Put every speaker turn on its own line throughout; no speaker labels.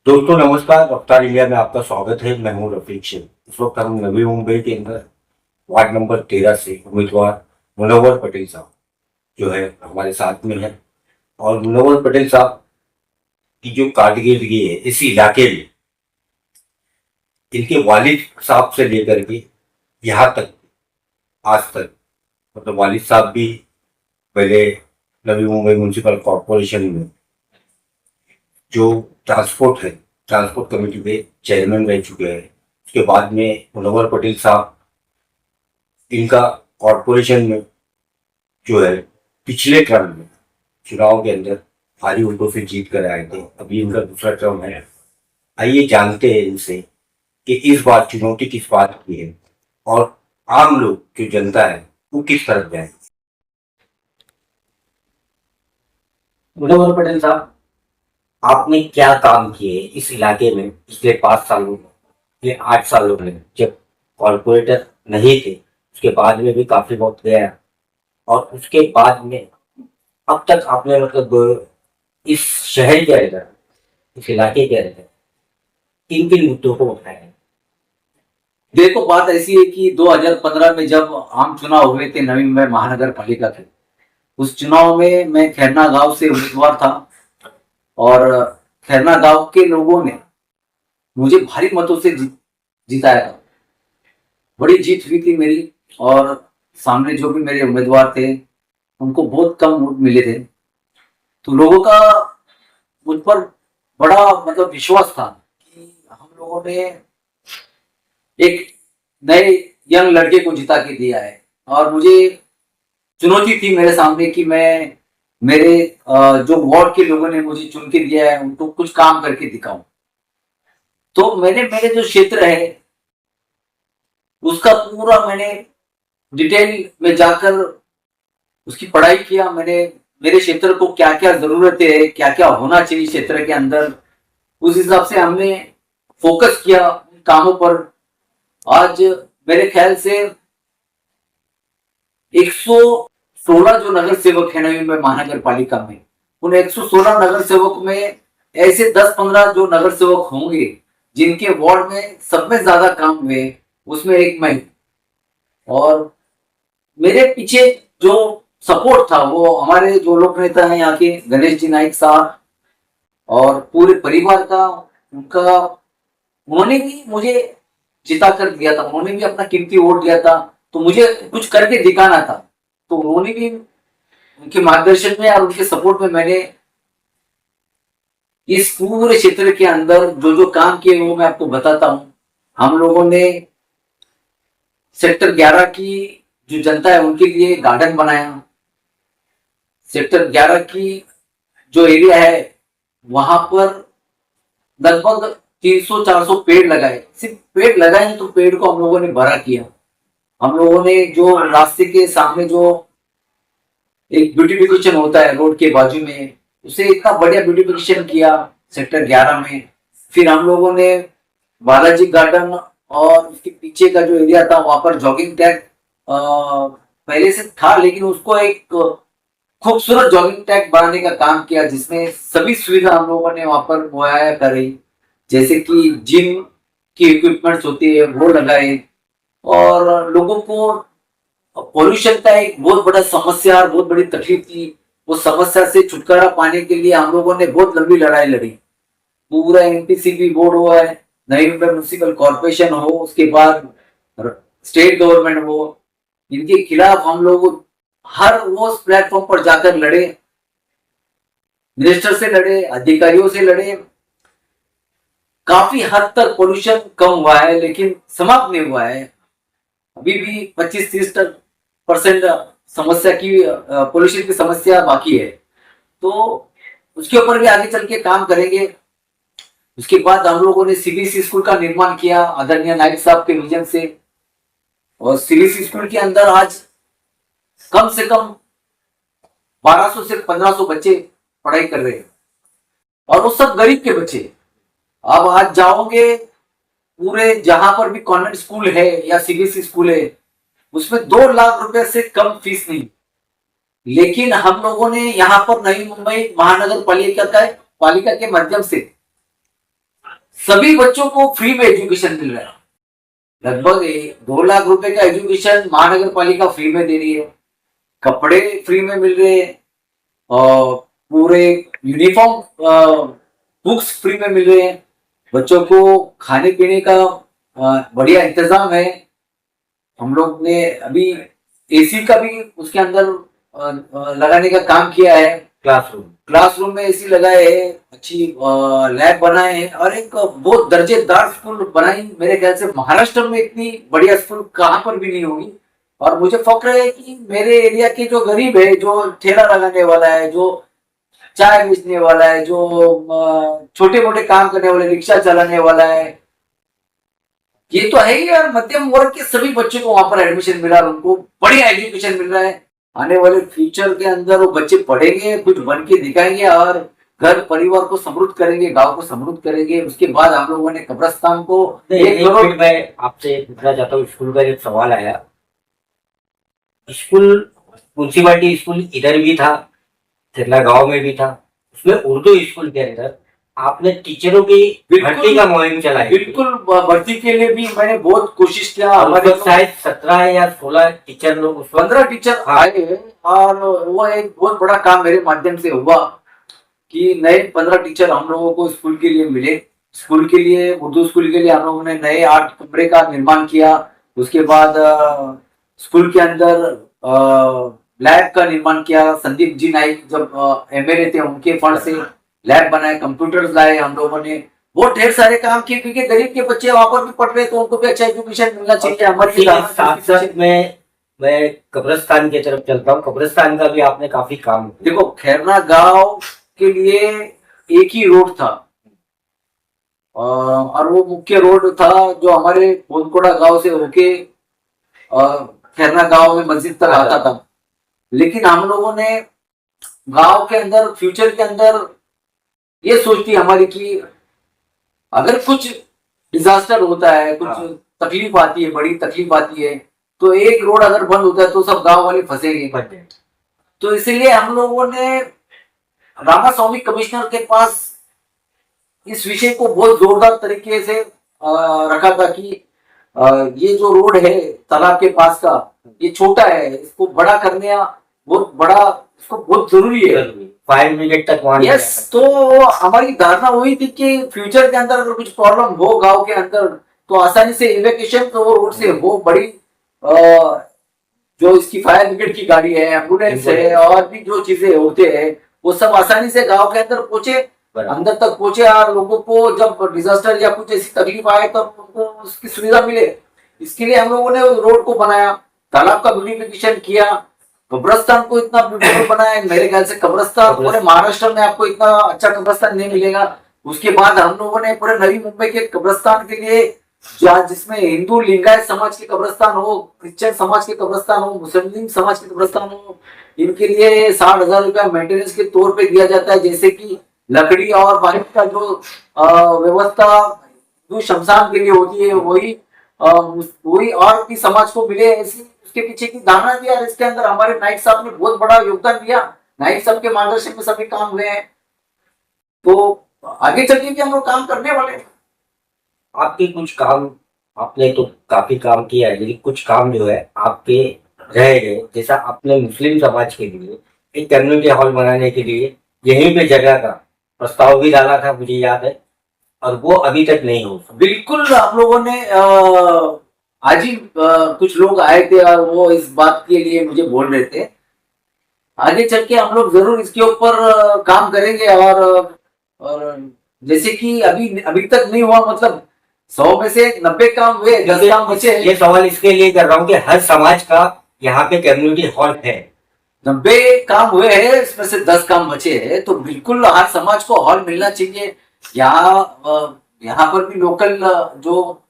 दोस्तों नमस्कार। रफ्तार इंडिया में आपका स्वागत है। मैं हूं रफीक शेख। इस वक्त हम नवी मुंबई के अंदर वार्ड नंबर 13 से उम्मीदवार मुनव्वर पटेल साहब जो है हमारे साथ में है। और मुनव्वर पटेल साहब की जो कारकर्दगी है इस इलाके में, इनके वालिद साहब से लेकर के यहाँ तक आज तक, मतलब वालिद साहब भी पहले नवी मुंबई म्यूनसिपल कॉरपोरेशन में जो ट्रांसपोर्ट है, ट्रांसपोर्ट कमेटी के चेयरमैन रह चुके हैं। उसके बाद में मुनव्वर पटेल साहब इनका कॉरपोरेशन में जो है पिछले टर्म में चुनाव के अंदर भारी वोटों से जीत कर आए थे। अभी इनका दूसरा टर्म है। आइए जानते हैं इनसे कि इस बार चुनौती किस बात की है और आम लोग जो जनता है वो किस तरफ जाए। मुनव्वर पटेल साहब, आपने क्या काम किए इस इलाके में पिछले 5 सालों में, पिछले 8 सालों में? जब कॉरपोरेटर नहीं थे उसके बाद में भी काफी वक्त गया, और उसके बाद में अब तक आपने मतलब इस शहर के अंदर, इस इलाके के अंदर किन किन मुद्दों को उठाया है?
देखो, बात ऐसी है कि 2015 में जब आम चुनाव हुए थे नवी मुंबई महानगर पालिका के, उस चुनाव में मैं खैरना गांव से उम्मीदवार था और खैरना गांव के लोगों ने मुझे भारी मतों से जिताया था। बड़ी जीत हुई थी मेरी। और सामने जो भी मेरे उम्मीदवार थे उनको बहुत कम वोट मिले थे। तो लोगों का मुझ पर बड़ा मतलब विश्वास था कि हम लोगों ने एक नए यंग लड़के को जिता के दिया है। और मुझे चुनौती थी मेरे सामने कि मैं मेरे जो वार्ड के लोगों ने मुझे चुन के दिया है उनको कुछ काम करके दिखाऊं। तो मैंने मेरे जो क्षेत्र है उसका पूरा मैंने डिटेल में जाकर उसकी पढ़ाई किया। मैंने मेरे क्षेत्र को क्या क्या जरूरतें है, क्या क्या होना चाहिए क्षेत्र के अंदर, उस हिसाब से हमने फोकस किया कामों पर। आज मेरे ख्याल से 116 जो नगर सेवक है नवी मुंबई महानगर पालिका में, उन 116 नगर सेवक में ऐसे 10-15 जो नगर सेवक होंगे जिनके वार्ड में सब में ज्यादा काम हुए, उसमें एक मैं। और मेरे पीछे जो सपोर्ट था वो हमारे जो लोक नेता हैं यहाँ के गणेश जी नाइक साहब और पूरे परिवार का, उनका, उन्होंने भी मुझे जिता कर दिया था। उन्होंने भी अपना कीमती वोट दिया था। तो मुझे कुछ करके दिखाना था। तो उन्होंने भी, उनके मार्गदर्शन में और उनके सपोर्ट में मैंने इस पूरे क्षेत्र के अंदर जो जो काम किए वो मैं आपको बताता हूँ। हम लोगों ने सेक्टर 11 की जो जनता है उनके लिए गार्डन बनाया। सेक्टर 11 की जो एरिया है वहां पर लगभग 300-400 पेड़ लगाए। सिर्फ पेड़ लगाए तो पेड़ को हम लोगों ने बड़ा किया। हम लोगों ने जो रास्ते के सामने जो एक ब्यूटिफिकेशन होता है रोड के बाजू में, उसे इतना बढ़िया ब्यूटिफिकेशन किया सेक्टर 11 में। फिर हम लोगों ने बालाजी गार्डन और उसके पीछे का जो एरिया था वहां पर जॉगिंग ट्रैक पहले से था, लेकिन उसको एक खूबसूरत जॉगिंग ट्रैक बनाने का काम किया जिसमें सभी सुविधा हम लोगों ने वहां पर मुहैया करी। जैसे कि जिम की इक्विपमेंट्स होती है वो लगाए। और लोगों को पॉल्यूशन का एक बहुत बड़ा समस्या और बहुत बड़ी तकलीफ थी। वो समस्या से छुटकारा पाने के लिए हम लोगों ने बहुत लंबी लड़ाई लड़ी। पूरा एनपीसीबी बोर्ड हुआ है, नई मुंबई म्यूनिसिपल कॉर्पोरेशन हो, उसके बाद स्टेट गवर्नमेंट हो, इनके खिलाफ हम लोग हर वो प्लेटफॉर्म पर जाकर लड़े। मिनिस्टर से लड़े, अधिकारियों से लड़े। काफी हद तक पोल्यूशन कम हुआ है लेकिन समाप्त नहीं हुआ है। अभी भी 25-30% समस्या की, पोल्यूशन की समस्या बाकी है। तो उसके ऊपर भी आगे चल के काम करेंगे। उसके बाद हम लोगों ने सीबीएसई स्कूल का निर्माण किया आदरणीय नायक साहब के विजन से। और सीबीएसई स्कूल के अंदर आज कम से कम 1200 से 1500 बच्चे पढ़ाई कर रहे हैं और वो सब गरीब के बच्चे। अब आज जाओगे पूरे जहां पर भी कॉन्वेंट स्कूल है या सीबीएसई स्कूल है उसमें 2 लाख रुपए से कम फीस नहीं। लेकिन हम लोगों ने यहाँ पर नई मुंबई महानगर पालिका के माध्यम से सभी बच्चों को फ्री में एजुकेशन मिल रहा है। लगभग 2 लाख रुपए का एजुकेशन महानगर पालिका फ्री में दे रही है, कपड़े फ्री में मिल रहे हैं और पूरे यूनिफॉर्म, बुक्स फ्री में मिल रहे हैं। बच्चों को खाने पीने का बढ़िया इंतजाम है। हम लोग ने अभी एसी का भी उसके अंदर लगाने का काम किया है। क्लासरूम में एसी लगाए हैं, अच्छी लैब बनाए हैं और एक बहुत दर्जेदार स्कूल बनाई। मेरे ख्याल से महाराष्ट्र में इतनी बढ़िया स्कूल कहाँ पर भी नहीं होगी। और मुझे फक्र है कि मेरे एरिया के जो गरीब है, जो ठेला लगाने वाला है, जो चाय बेचने वाला है, जो छोटे मोटे काम करने वाले, रिक्शा चलाने वाला है, ये तो है ही यार, मध्यम वर्ग के सभी बच्चों को वहां पर एडमिशन मिला और उनको बढ़िया एजुकेशन मिल रहा है। आने वाले फ्यूचर के अंदर वो बच्चे पढ़ेंगे, कुछ बन के दिखाएंगे और घर परिवार को समृद्ध करेंगे, गांव को समृद्ध करेंगे। उसके बाद हम लोगों ने कब्रस्तान को
एक मिनट में आपसे पूछना चाहता हूँ। स्कूल का एक सवाल आया, स्कूल म्यूनसिपालिटी स्कूल इधर भी था, थिरला गांव में भी था, उसमें उर्दू स्कूल के अंदर आपने टीचरों की भर्ती का मुहिम चलाई।
बिल्कुल, भर्ती के लिए भी मैंने बहुत कोशिश किया।
हमारे शायद 17 या 16 टीचर लोग,
15 टीचर आए और वो एक बहुत बड़ा काम मेरे माध्यम से हुआ कि नए 15 टीचर हम लोगों को स्कूल के लिए मिले। स्कूल के लिए, उर्दू स्कूल के लिए हम लोगों ने नए 8 कमरे का निर्माण किया। उसके बाद स्कूल के अंदर लैब का निर्माण किया। संदीप जी नाइक जब एमएलए थे, उनके फंड से लैब बनाए, कंप्यूटर्स लाए हम लोगों ने। बहुत ढेर सारे काम किए क्योंकि गरीब के बच्चे वहां पर भी पढ़ रहे तो उनको भी अच्छा एजुकेशन मिलना चाहिए। हमारे
साथ साथ मैं कब्रिस्तान की तरफ चलता हूँ। कब्रिस्तान का भी आपने काफी काम।
देखो, खैरना गांव के लिए एक ही रोड था और वो मुख्य रोड था जो हमारे बोनकोड़ा गांव से होके खैरना गांव में मस्जिद तक आता था। लेकिन हम लोगों ने गांव के अंदर, फ्यूचर के अंदर ये सोच थी हमारी कि अगर कुछ डिजास्टर होता है, कुछ तकलीफ आती है, बड़ी तकलीफ आती है, तो एक रोड अगर बंद होता है तो सब गांव वाले फंसेंगे। तो इसीलिए हम लोगों ने रामास्वामी कमिश्नर के पास इस विषय को बहुत जोरदार तरीके से रखा था कि ये जो रोड है तालाब के पास का, ये छोटा है, इसको बड़ा करने बहुत बड़ा, इसको बहुत जरूरी है,
फायर ब्रिगेड तक वहां।
यस, तो हमारी धारणा वही थी कि फ्यूचर के अंदर अगर कुछ प्रॉब्लम हो गांव के अंदर तो आसानी से इवैक्यूएशन तो वो रोड से हो। बड़ी जो इसकी फायर ब्रिगेड की गाड़ी है, एम्बुलेंस है और भी जो चीजें होते हैं वो सब आसानी से गांव के अंदर पहुंचे, अंदर तक पहुंचे और लोगों को जब डिजास्टर या कुछ ऐसी तकलीफ आए तब उनको उसकी सुविधा मिले। इसके लिए हम लोगों ने रोड को बनाया, तालाब का ब्यूटिफिकेशन किया, कब्रस्तान को इतना ब्यूटीफुल बनाया। मेरे ख्याल से कब्रस्तान पूरे महाराष्ट्र में आपको इतना अच्छा कब्रस्तान नहीं मिलेगा। उसके बाद हम लोगों ने पूरे नवी मुंबई के कब्रस्तान के लिए, जिसमें हिंदू लिंगायत समाज के कब्रस्तान हो, क्रिश्चियन समाज के कब्रस्तान हो, मुस्लिम समाज के कब्रस्तान हो, इनके लिए 60,000 रुपया मेंटेनेंस के तौर पे दिया जाता है। जैसे कि लकड़ी और बाकी का जो व्यवस्था जो शमशान के लिए होती है वही और भी समाज को मिले, ऐसी उसके पीछे की धारणा भी। और इसके अंदर हमारे नाइक साहब ने बहुत बड़ा योगदान दिया। नाइक साहब के मार्गदर्शन में सभी काम हुए हैं, तो आगे चल के भी हम लोग काम करने वाले हैं।
आपके कुछ काम, आपने तो काफी काम किया है, लेकिन कुछ काम जो है आपके रह गए। जैसा आपने मुस्लिम समाज के लिए एक कम्युनिटी हॉल बनाने के लिए यहीं पे जगह का प्रस्ताव भी डाला था, मुझे याद है, और वो अभी तक नहीं हो।
बिल्कुल, हम लोगों ने आज ही कुछ लोग आए थे और वो इस बात के लिए मुझे बोल रहे थे। आगे चल के हम लोग जरूर इसके ऊपर काम करेंगे और जैसे कि अभी तक नहीं हुआ, मतलब 100 में से 90 काम हुए, 10 काम बचे।
ये सवाल इसके लिए कर रहा हूँ कि हर समाज का यहाँ पे कम्युनिटी हॉल है,
90 काम हुए हैं, इसमें से 10 काम बचे हैं, तो बिल्कुल हर समाज को हॉल मिलना चाहिए। यहाँ पर भी लोकल जो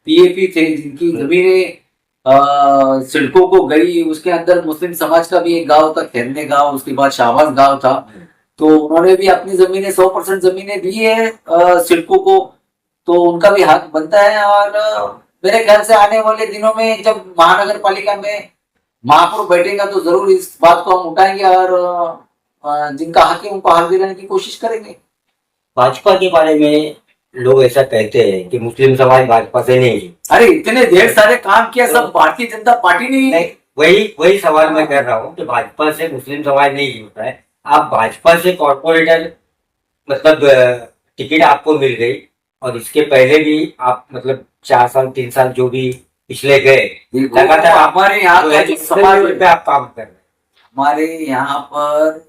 पीएपी थे, जिनकी जमीनें सिडको को गई, उसके अंदर मुस्लिम समाज का भी एक गांव था, खेरने गांव, उसके बाद शाहबाज गांव था, तो उन्होंने भी अपनी जमीनें 100% जमीनें दी है सिडको को, तो उनका भी हक बनता है। और मेरे ख्याल से आने वाले दिनों में जब महानगर पालिका में महापौर बैठेगा तो जरूर इस बात को हम उठाएंगे और जिनका हक है उनको हक दिलाने की कोशिश करेंगे।
भाजपा के बारे में लोग ऐसा कहते हैं कि मुस्लिम समाज भाजपा से नहीं है।
अरे इतने ढेर सारे काम किया सब भारतीय जनता पार्टी ने।
नहीं, वही सवाल मैं कर रहा हूँ कि भाजपा से मुस्लिम समाज नहीं होता है। आप भाजपा से कॉर्पोरेटर मतलब टिकट आपको मिल गई, और इसके पहले भी आप मतलब 4 साल 3 साल जो भी पिछले गए लगातार
हमारे यहाँ का जो समाज
पे आप काम कर रहे हैं।
हमारे यहाँ पर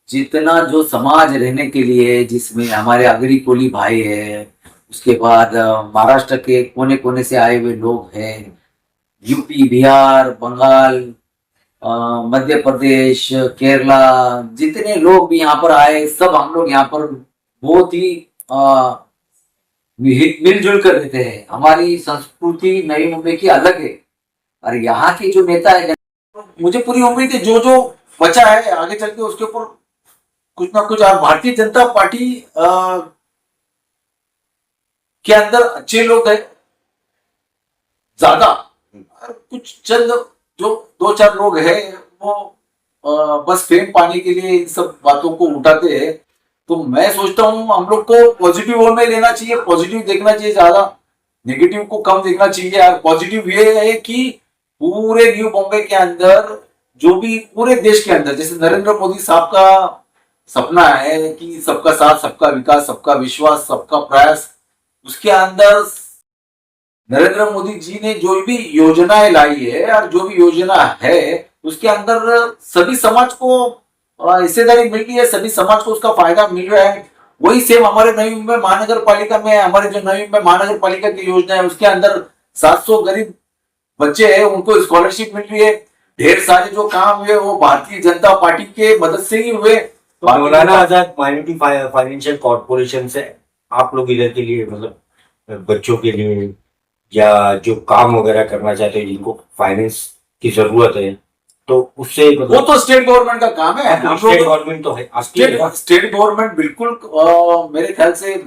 जितना जो समाज रहने के लिए, जिसमें हमारे अगरी कोली भाई है, उसके बाद महाराष्ट्र के कोने कोने से आए हुए लोग हैं, यूपी, बिहार, बंगाल, मध्य प्रदेश, केरला, जितने लोग भी यहाँ पर आए, सब हम लोग यहाँ पर बहुत ही मिलजुल कर रहते हैं। हमारी संस्कृति नई मुंबई की अलग है, और यहाँ के जो नेता है, मुझे पूरी उम्मीद है जो जो बचा है आगे चल के उसके ऊपर कुछ ना कुछ। और भारतीय जनता पार्टी के अंदर अच्छे लोग हैं ज्यादा, और कुछ चंद जो 2-4 लोग हैं वो बस फेम पाने के लिए इन सब बातों को उठाते हैं। तो मैं सोचता हूँ हम लोग को पॉजिटिव वे में लेना चाहिए, पॉजिटिव देखना चाहिए, ज्यादा नेगेटिव को कम देखना चाहिए। और पॉजिटिव ये है कि पूरे न्यू बॉम्बे के अंदर, जो भी पूरे देश के अंदर, जैसे नरेंद्र मोदी साहब का सपना है कि सबका साथ, सबका विकास, सबका विश्वास, सबका प्रयास, उसके अंदर नरेंद्र मोदी जी ने जो भी योजनाएं लाई है और जो भी योजना है उसके अंदर सभी समाज को हिस्सेदारी मिल रही है, सभी समाज को उसका फायदा मिल रहा है। वही सेम हमारे नई मुंबई महानगर पालिका में, हमारे जो नई मुंबई महानगर पालिका की योजना है उसके अंदर 700 गरीब बच्चे हैं, उनको स्कॉलरशिप मिल रही है। ढेर सारे जो काम हुए वो भारतीय जनता पार्टी के मदद से ही हुए।
तो Maulana Azad minority financial corporation से आप लोग इधर के लिए मतलब बच्चों के लिए या जो काम वगैरह करना चाहते हैं जिनको फाइनेंस की जरूरत है, तो उससे
वो तो स्टेट गवर्नमेंट का काम है।
स्टेट गवर्नमेंट तो है,
स्टेट गवर्नमेंट बिल्कुल मेरे ख्याल से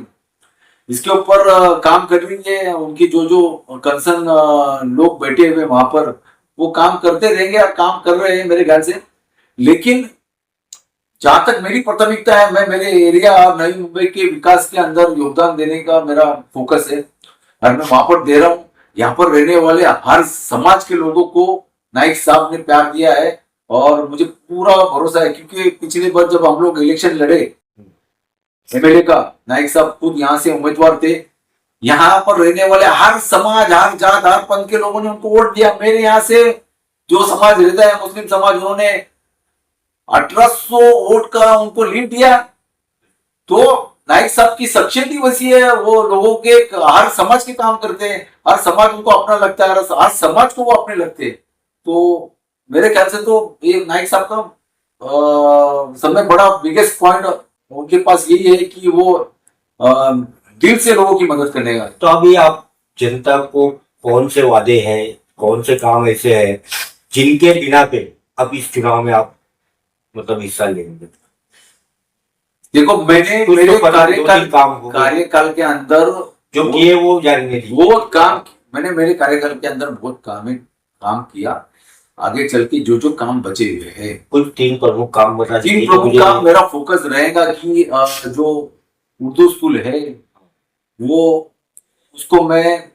इसके ऊपर काम कर रही है। उनकी जो जो कंसर्न लोग बैठे हुए वहां पर वो काम करते रहेंगे और काम कर रहे हैं मेरे ख्याल से। लेकिन जहां तक मेरी प्राथमिकता है, मैं मेरे एरिया और नई मुंबई के विकास के अंदर योगदान देने का मेरा फोकस है और मैं वहां पर दे रहा हूँ। यहाँ पर रहने वाले हर समाज के लोगों को नाइक साहब ने प्यार दिया है और मुझे पूरा भरोसा है, क्योंकि पिछली बार जब हम लोग इलेक्शन लड़े एमएलए का, नाइक साहब खुद यहाँ से उम्मीदवार थे। यहाँ पर रहने वाले हर समाज, हर जात, हर पंथ के लोगों ने उनको वोट दिया। मेरे यहाँ से जो समाज रहता है मुस्लिम समाज, उन्होंने 1800 वोट का उनको लीड दिया। तो नाइक साहब की शख्सियत ही वैसी है, वो लोगों के हर समाज के काम करते हैं, हर समाज उनको अपना लगता है, हर समाज को वो अपने लगते हैं। तो मेरे ख्याल से तो ये नाइक साहब का सब में बड़ा बिगेस्ट पॉइंट उनके पास यही है कि वो दिल से लोगों की मदद करने का।
तो अभी आप जनता को कौन से वादे हैं, कौन से काम ऐसे हैं जिनके बिना पे अब इस चुनाव में आप मतलब हिस्सा लेंगे?
देखो, मैंने मेरे कार्यकाल के अंदर
जो किए वो जानेंगे,
वो काम मैंने मेरे कार्यकाल के अंदर बहुत काम किया। आगे चल के जो जो काम बचे हुए हैं,
कुछ 3 प्रमुख काम बता दीजिए।
3 प्रमुख काम मेरा फोकस रहेगा कि जो उर्दू स्कूल है वो उसको मैं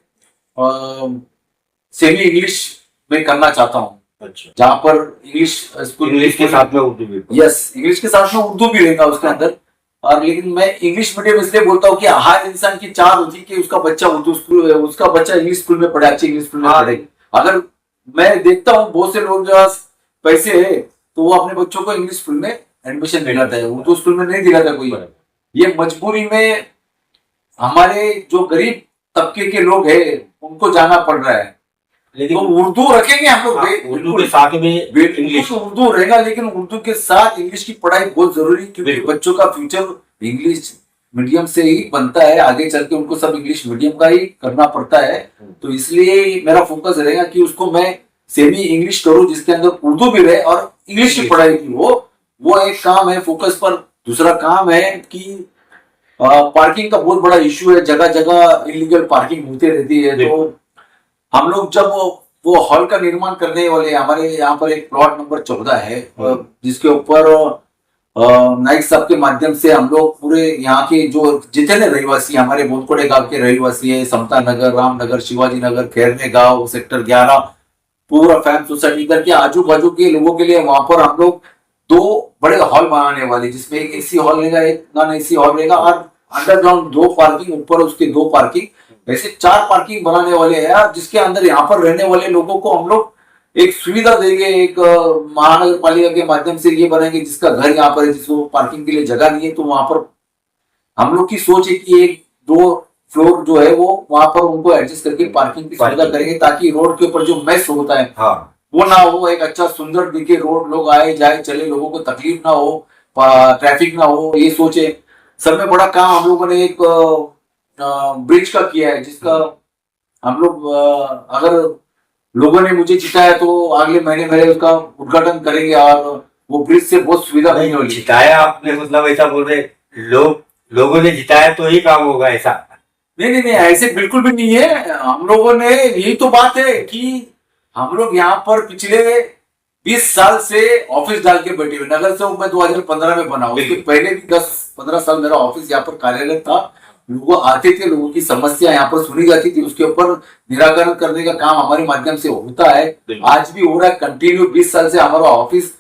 सेमी इंग्लिश में करना चाहता हूँ।
अच्छा,
जहाँ पर इंग्लिश स्कूल,
इंग्लिश के साथ में उर्दू भी,
यस, इंग्लिश के साथ में उर्दू भी रहेगा उसके अंदर। और लेकिन मैं इंग्लिश मीडियम इसलिए बोलता हूँ कि हर इंसान की चाह होती है कि उसका बच्चा उर्दू स्कूल, उसका बच्चा इंग्लिश स्कूल में पढ़े, अच्छी इंग्लिश स्कूल में पढ़े। अगर मैं देखता हूँ बहुत से लोग जो पैसे है तो वो अपने बच्चों को इंग्लिश स्कूल में एडमिशन दिलाता है, उर्दू स्कूल में नहीं दिलाता कोई। ये मजबूरी में हमारे जो गरीब तबके के लोग हैं उनको जाना पड़ रहा है। लेकिन तो उर्दू रखेंगे हम लोग,
उर्दू के साथ में इंग्लिश,
उर्दू रहेगा, लेकिन उर्दू के साथ इंग्लिश की पढ़ाई बहुत जरूरी, क्योंकि बच्चों का फ्यूचर इंग्लिश मीडियम से ही बनता है। आगे चल के उनको सब इंग्लिश मीडियम का ही करना पड़ता है। तो इसलिए मेरा फोकस रहेगा कि उसको मैं सेमी इंग्लिश करूं जिसके अंदर उर्दू भी रहे और इंग्लिश की पढ़ाई की वो एक काम है फोकस पर। दूसरा काम है कि पार्किंग का बहुत बड़ा इश्यू है, जगह जगह इलीगल पार्किंग होती रहती है। तो हम लोग जब वो हॉल का निर्माण करने वाले, हमारे यहाँ पर एक प्लॉट नंबर 14 है जिसके ऊपर
नाइक साहब के माध्यम से हम लोग पूरे यहाँ के जो जितने रहवासी हमारे बोधकोड़े गांव के रहवासी है, समता नगर, रामनगर, शिवाजी नगर, खैरने गांव, सेक्टर 11, पूरा फैम सोसाइटी करके आजू बाजू के लोगों के लिए वहां पर हम लोग 2 बड़े हॉल बनाने वाले, जिसमें एक एसी हॉल रहेगा, एक नॉन एसी हॉल रहेगा, और अंडरग्राउंड 2 पार्किंग, ऊपर उसके 2 पार्किंग, ऐसे 4 पार्किंग बनाने वाले हैं। जिसके अंदर यहाँ पर रहने वाले लोगों को हम लोग एक सुविधा देंगे, एक महानगर पालिका के माध्यम से ये बनाएंगे, जिसका घर यहाँ पर है, जिसको पार्किंग के लिए जगह नहीं है, तो वहां पर हम लोग की सोच है कि 1-2 फ्लोर जो है वो वहां पर उनको एडजस्ट करके पार्किंग की सुविधा करेंगे, ताकि रोड के ऊपर जो मेस होता है
हाँ
वो ना हो, एक अच्छा सुंदर दिखे रोड, लोग आए जाए चले, लोगों को तकलीफ ना हो, ट्रैफिक ना हो, ये सोचे। सब में बड़ा काम हम लोगों ने एक ब्रिज का किया है, जिसका हम लोग अगर लोगों ने मुझे जिताया तो अगले महीने मेरे उसका उद्घाटन करेंगे, और वो ब्रिज से बहुत सुविधा
नहीं
मिलने वाली है।
जिताया आपने, मतलब ऐसा बोल रहे लोगों ने जिताया तो ही काम होगा ऐसा?
नहीं नहीं नहीं, ऐसे बिल्कुल भी नहीं है। हम लोगों ने, यही तो बात है कि हम लोग यहाँ पर पिछले 20 साल से ऑफिस डाल के बैठे हुए। नगर सेवक मैं 2015 में बना, उसके पहले भी 10-15 साल मेरा ऑफिस यहाँ पर कार्यरत था। लोग आते थे, लोगों की समस्या यहाँ पर सुनी जाती थी, उसके ऊपर निराकरण करने का काम हमारे माध्यम से होता है, आज भी हो रहा है कंटिन्यू। 20 साल से हमारा ऑफिस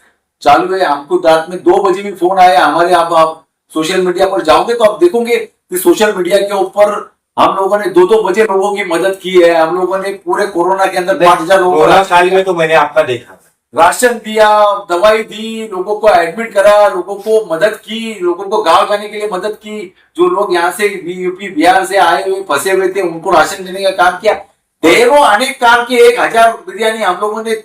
चालू है। हमको रात में 2 बजे भी फोन आया हमारे, आप सोशल मीडिया पर जाओगे तो आप देखोगे कि सोशल मीडिया के ऊपर हम लोगों ने 2-2 बजे लोगों की मदद की है। हम लोगों ने पूरे कोरोना के अंदर 5,000 लोगों
कोरोना काल में तो मैंने आपका देखा,
राशन दिया, दवाई दी, लोगों को एडमिट करा, लोगों को मदद की, लोगों को गांव जाने के लिए मदद की। जो लोग यहाँ से यूपी बिहार से आए हुए फंसे हुए थे, उनको राशन देने का काम किया। ढेरों अनेक काम किए। 1,000 बिरयानी हम लोगों ने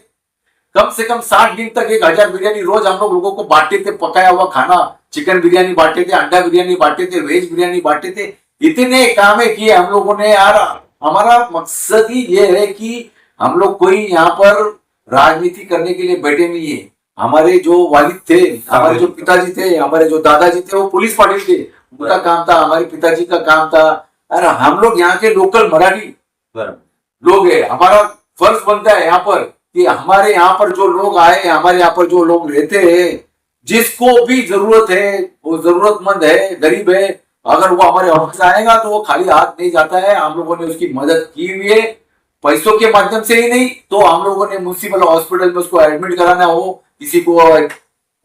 कम से कम 60 दिन तक 1,000 बिरयानी रोज हम लोग लोगों को बांटते थे, पकाया हुआ खाना। चिकन बिरयानी बांटते थे, अंडा बिरयानी बांटते थे, वेज बिरयानी बांटते थे। इतने काम किए हम लोगों ने यार। हमारा मकसद ही ये है कि हम लोग कोई यहाँ पर राजनीति करने के लिए बैठे नहीं है। हमारे जो वालिद थे, हमारे जो पिताजी थे, हमारे जो दादाजी थे, वो पुलिस पाटिल थे, उनका काम था, हमारे पिताजी का काम था। अरे हम लोग यहाँ के लोकल मराठी लोग है, हमारा फर्ज बनता है यहाँ पर कि हमारे यहाँ पर जो लोग आए, हमारे यहाँ पर जो लोग रहते हैं, जिसको भी जरूरत है, वो जरूरतमंद है, गरीब है, अगर वो हमारे ऑफिस आएगा तो वो खाली हाथ नहीं जाता है। हम लोगों ने उसकी मदद की हुई है, पैसों के माध्यम से ही नहीं तो हम लोगों ने म्युनिसिपल हॉस्पिटल में उसको एडमिट कराना हो, किसी को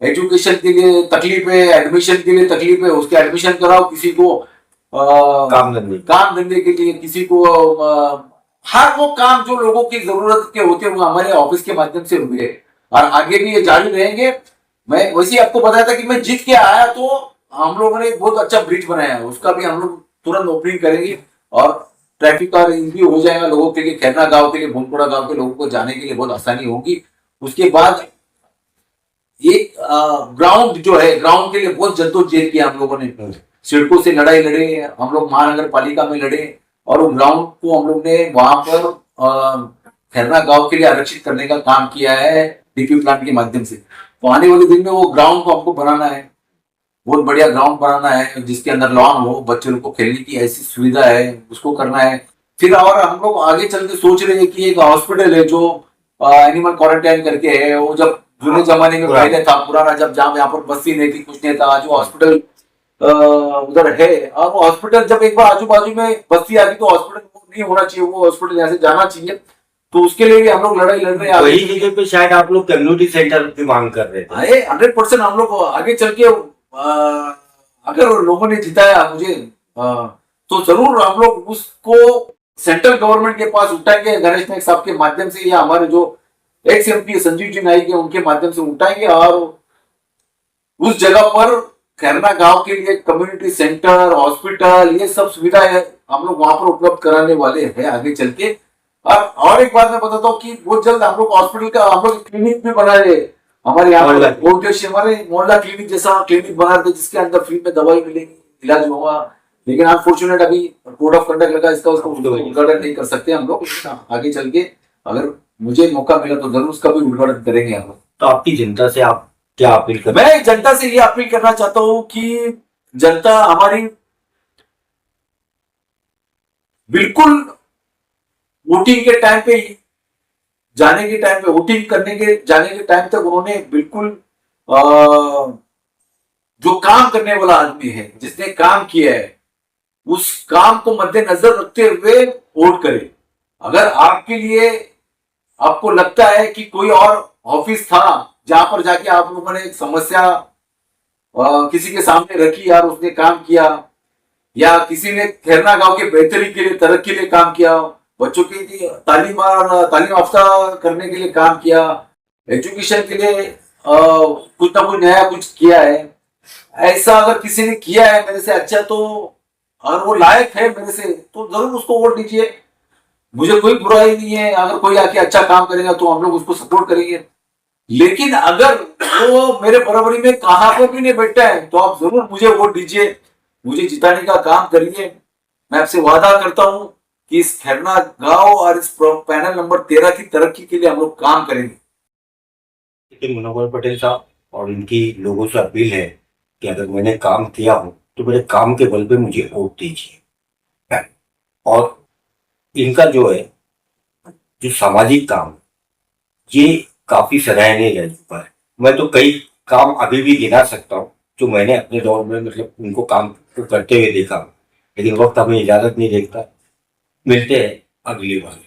एजुकेशन के लिए तकलीफ है, एडमिशन के लिए तकलीफ है, उसके एडमिशन कराओ, किसी को काम धंधे के लिए, किसी को हर वो काम जो लोगों की जरूरत के होते हैं वो हमारे ऑफिस के माध्यम से हुए और आगे भी ये जारी रहेंगे। मैं वैसे आपको बताया था कि मैं जीत के आया तो हम लोगों ने एक बहुत अच्छा ब्रिज बनाया है, उसका भी हम लोग तुरंत ओपनिंग करेंगे और ट्रैफिक का अरेंज भी हो जाएगा लोगों के लिए। खैरना गांव के लिए, भूनपुरा गांव के लोगों को जाने के लिए बहुत आसानी होगी। उसके बाद एक ग्राउंड जो है, ग्राउंड के लिए बहुत जद्दोजहद किया हम लोगों ने, सिड़कों से लड़ाई लड़े, हम लोग महानगर पालिका में लड़े और वो ग्राउंड को हम लोग ने वहां पर खैरना गांव के लिए आरक्षित करने का काम किया है डीपी प्लांट के माध्यम से। तो आने वाले दिन में वो ग्राउंड को हमको बनाना है, बहुत बढ़िया ग्राउंड बनाना है जिसके अंदर लॉन हो, बच्चों को खेलने की ऐसी सुविधा है, उसको करना है। फिर और हम लोग आगे चल के सोच रहे हैं कि एक हॉस्पिटल है जो एनिमल क्वारंटाइन करके है, वो जब जुने जमाने में पहले था, पुराना, जब जहाँ यहाँ पर बस्ती नहीं थी, कुछ नहीं था, जो हॉस्पिटल उधर है। और वो हॉस्पिटल जब एक बार आजू बाजू में बस्ती आ गई तो हॉस्पिटल नहीं होना चाहिए, वो हॉस्पिटल यहाँ से जाना चाहिए। तो उसके लिए भी हम लोग लड़ाई लड़ रहे हैं।
वही जगह पे शायद आप लोग कम्युनिटी सेंटर की मांग कर रहे थे।
100% हम लोग आगे चल के अगर लोगों ने जिताया मुझे तो जरूर हम लोग उसको सेंट्रल गवर्नमेंट के पास उठाएंगे, गणेश नाइक साहब के माध्यम से, या हमारे जो एक्स एमपी संजीव जी नाइक है उनके माध्यम से उठाएंगे और उस जगह पर खैरना गांव के लिए कम्युनिटी सेंटर, हॉस्पिटल, ये सब सुविधाएं हम लोग वहां पर उपलब्ध कराने वाले हैं आगे चल के। और एक बात मैं बताता हूँ कि बहुत जल्द हम लोग हॉस्पिटल का, हम लोग क्लिनिक भी बना रहे हैं हमारे यहाँ पर, हमारे मोहल्ला क्लिनिक जैसा क्लिनिक बना रहे थे जिसके अंदर फ्री में दवाई मिलेगी, इलाज होगा। लेकिन अनफॉर्चुनेट अभी कोड ऑफ कंडक्ट लगा, इसका उसका उद्घाटन नहीं कर सकते हम लोग। आगे चल के अगर मुझे मौका मिला तो जरूर उसका भी उद्घाटन करेंगे हम लोग।
तो आपकी जनता से आप क्या अपील कर?
मैं जनता से ये अपील करना चाहता हूँ कि जनता हमारी बिल्कुल वोटिंग के टाइम पे, जाने के टाइम पे, वोटिंग करने के जाने के टाइम तक उन्होंने बिल्कुल जो काम करने वाला आदमी है, जिसने काम किया है, उस काम को मद्देनजर रखते हुए वोट करे। अगर आपके लिए आपको लगता है कि कोई और ऑफिस था जहां पर जाके आप लोगों ने एक समस्या किसी के सामने रखी यार, उसने काम किया, या किसी ने खैरना गांव के बेहतरी के लिए, तरक्की के लिए काम किया, बच्चों की तालीम और तालीम याफ्ता करने के लिए काम किया, एजुकेशन के लिए कुछ ना कुछ नया कुछ किया है, ऐसा अगर किसी ने किया है मेरे से अच्छा, तो और वो लायक है मेरे से, तो जरूर उसको वोट दीजिए। मुझे कोई बुराई नहीं है, अगर कोई आके अच्छा काम करेगा तो हम लोग उसको सपोर्ट करेंगे। लेकिन अगर वो मेरे बराबरी में कहां पर भी नहीं बैठा है तो आप जरूर मुझे वोट दीजिए, मुझे जिताने का काम करिए। मैं आपसे वादा करता हूं कि इस खैरना गांव और इस पैनल नंबर 13 की तरक्की के लिए हम लोग काम करेंगे।
लेकिन मनोहर पटेल साहब और इनकी लोगों से अपील है कि अगर मैंने काम किया हो तो मेरे काम के बल पे मुझे वोट दीजिए। और इनका जो है, जो सामाजिक काम, ये काफी सराहनीय रह चुका है। मैं तो कई काम अभी भी गिना सकता हूँ जो मैंने अपने दौर में मतलब उनको काम को करते हुए देखा, लेकिन वक्त हमें इजाजत नहीं देता। मिलते हैं अगली बार।